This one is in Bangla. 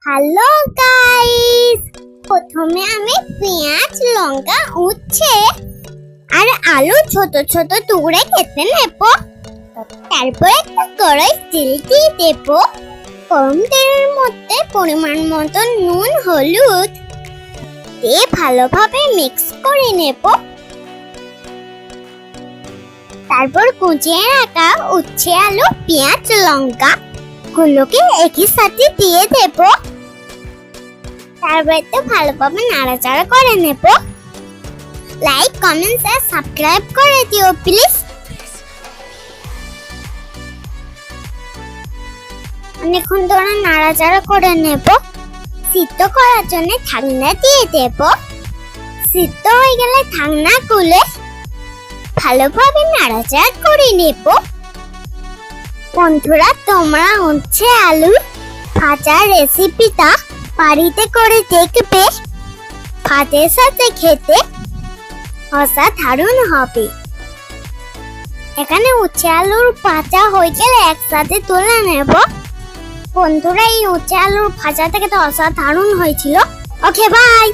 হ্যালো গাইস, প্রথমে আমি পেঁয়াজ, লঙ্কা, উচ্ছে আর আলু ছোট ছোট টুকরে কেটে নেব। তারপর একটা কড়াই তেল দিয়ে দেব। গরম তেলের মধ্যে পরিমাণ মতো নুন, হলুদ দিয়ে ভালোভাবে মিক্স করে নেব। তারপর কুচিয়ে রাখা উচ্ছে, আলু, পেঁয়াজ, লঙ্কা গুলোকে একই সাথে দিয়ে দেব। তারপর তো ভালোভাবে নাড়াচাড়া করে নেব। লাইক, কমেন্ট আর সাবস্ক্রাইব করে দিও প্লিজ। অনেকক্ষণ ধরে নাড়াচাড়া করে নেব। সিদ্ধ করার জন্য ঢাকনা দিয়ে দেব। সিদ্ধ হয়ে গেলে ঢাকনা খুলে ভালোভাবে নাড়াচাড়া করে নেব। বন্ধুরা, তোমরা হচ্ছে আলু ভাজা রেসিপিটা বাড়িতে করে দেখবে। ভাতের সাথে খেতে অসাধারণ হবে। এখানে উচ্ছে আলুর ভাজা হয়ে গেলে একসাথে তুলে নেব। বন্ধুরা, এই উচ্ছে আলুর ভাজা থেকে তো অসাধারণ হয়েছিল। ওকে, বাই।